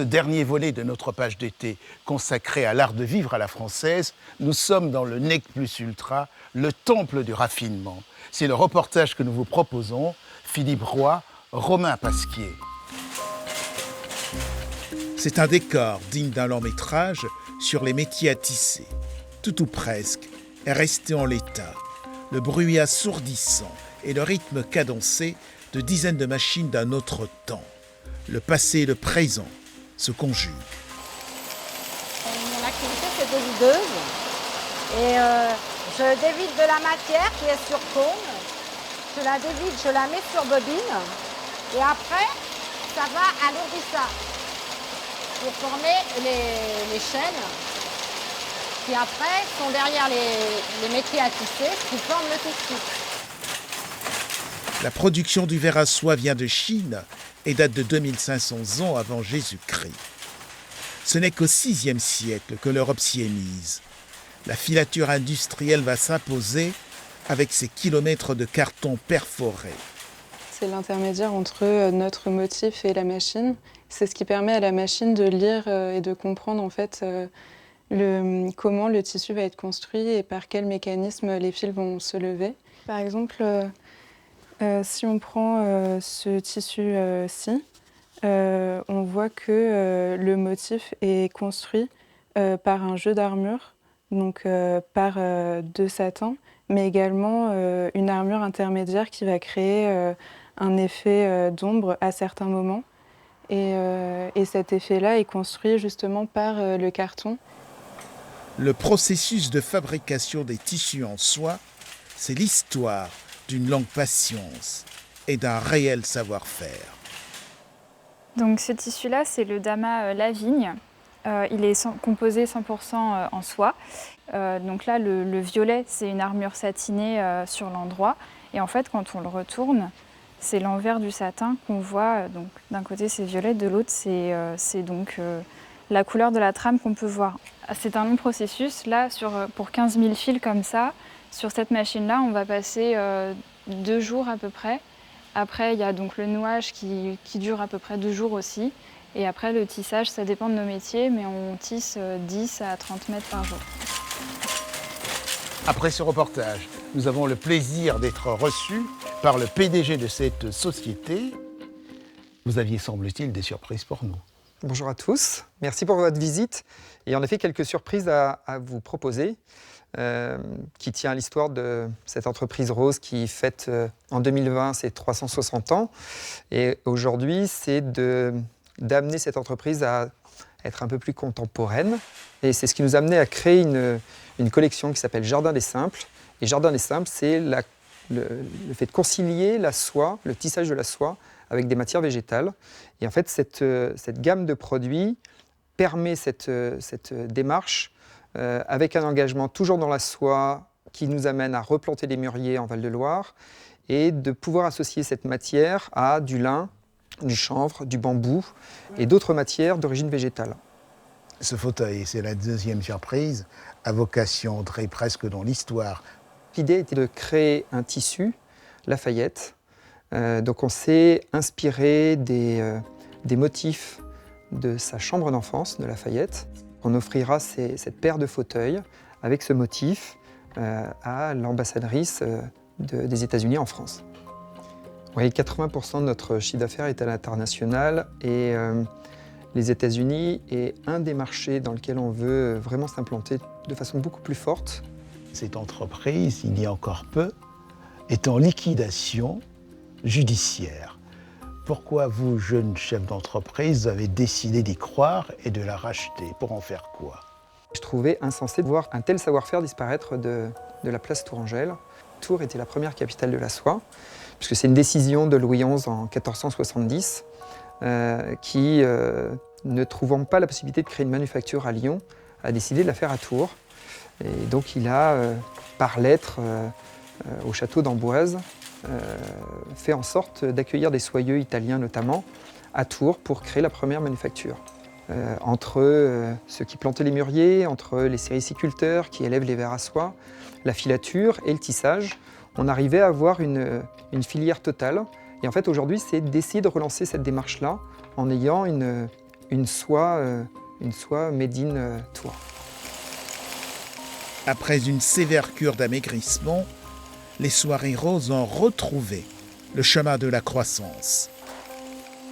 Le dernier volet de notre page d'été consacré à l'art de vivre à la française, nous sommes dans le nec plus ultra, le temple du raffinement. C'est le reportage que nous vous proposons, Philippe Roy, Romain Pasquier. C'est un décor digne d'un long métrage sur les métiers à tisser. Tout ou presque est resté en l'état. Le bruit assourdissant et le rythme cadencé de dizaines de machines d'un autre temps. Le passé et le présent se conjuguent. Mon activité, c'est dévideuse. Et je dévide de la matière qui est sur cône. Je la dévide, je la mets sur bobine. Et après, ça va à l'ourdissage pour former les chaînes qui après sont derrière les métiers à tisser qui forment le tissu. La production du verre à soie vient de Chine et date de 2500 ans avant Jésus-Christ. Ce n'est qu'au VIe siècle que l'Europe s'y est mise. La filature industrielle va s'imposer avec ses kilomètres de carton perforé. C'est l'intermédiaire entre notre motif et la machine. C'est ce qui permet à la machine de lire et de comprendre en fait comment le tissu va être construit et par quel mécanisme les fils vont se lever. Par exemple, si on prend ce tissu-ci, on voit que le motif est construit par un jeu d'armure, donc par deux satins, mais également une armure intermédiaire qui va créer un effet d'ombre à certains moments. Et cet effet-là est construit justement par le carton. Le processus de fabrication des tissus en soie, c'est l'histoire d'une longue patience et d'un réel savoir-faire. Donc ce tissu-là, c'est le Dama Lavigne. Il est composé 100% en soie. Donc là, le violet, c'est une armure satinée sur l'endroit. Et en fait, quand on le retourne, c'est l'envers du satin qu'on voit. Donc d'un côté, c'est violet, de l'autre, c'est donc la couleur de la trame qu'on peut voir. C'est un long processus. Là, pour 15 000 fils comme ça, sur cette machine-là, on va passer 2 jours à peu près. Après, il y a donc le nouage qui dure à peu près 2 jours aussi. Et après, le tissage, ça dépend de nos métiers, mais on tisse 10 à 30 mètres par jour. Après ce reportage, nous avons le plaisir d'être reçus par le PDG de cette société. Vous aviez, semble-t-il, des surprises pour nous. Bonjour à tous, merci pour votre visite. Et en effet, quelques surprises à vous proposer, qui tient à l'histoire de cette entreprise rose qui fête en 2020 ses 360 ans. Et aujourd'hui, c'est d'amener cette entreprise à être un peu plus contemporaine. Et c'est ce qui nous a amené à créer une collection qui s'appelle Jardin des Simples. Et Jardin des Simples, c'est le fait de concilier la soie, le tissage de la soie, avec des matières végétales. Et en fait, cette gamme de produits permet cette démarche avec un engagement toujours dans la soie qui nous amène à replanter des mûriers en Val-de-Loire et de pouvoir associer cette matière à du lin, du chanvre, du bambou et d'autres matières d'origine végétale. Ce fauteuil, c'est la deuxième surprise, à vocation entrée presque dans l'histoire. L'idée était de créer un tissu, Lafayette. Donc on s'est inspiré des motifs de sa chambre d'enfance de Lafayette. On offrira cette paire de fauteuils avec ce motif à l'ambassadrice des États-Unis en France. Oui, 80% de notre chiffre d'affaires est à l'international et les États-Unis est un des marchés dans lequel on veut vraiment s'implanter de façon beaucoup plus forte. Cette entreprise, il y a encore peu, est en liquidation judiciaire. Pourquoi vous, jeunes chefs d'entreprise, avez décidé d'y croire et de la racheter? Pour en faire quoi? Je trouvais insensé de voir un tel savoir-faire disparaître de la place Tourangelle. Tours était la première capitale de la soie, puisque c'est une décision de Louis XI en 1470 qui, ne trouvant pas la possibilité de créer une manufacture à Lyon, a décidé de la faire à Tours. Et donc il a, par lettre au château d'Amboise, fait en sorte d'accueillir des soyeux italiens notamment à Tours pour créer la première manufacture. Entre ceux qui plantaient les mûriers, entre les sériciculteurs qui élèvent les vers à soie, la filature et le tissage, on arrivait à avoir une filière totale. Et en fait aujourd'hui, c'est d'essayer de relancer cette démarche-là en ayant une une soie made in Tours. Après une sévère cure d'amaigrissement, les soirées roses ont retrouvé le chemin de la croissance.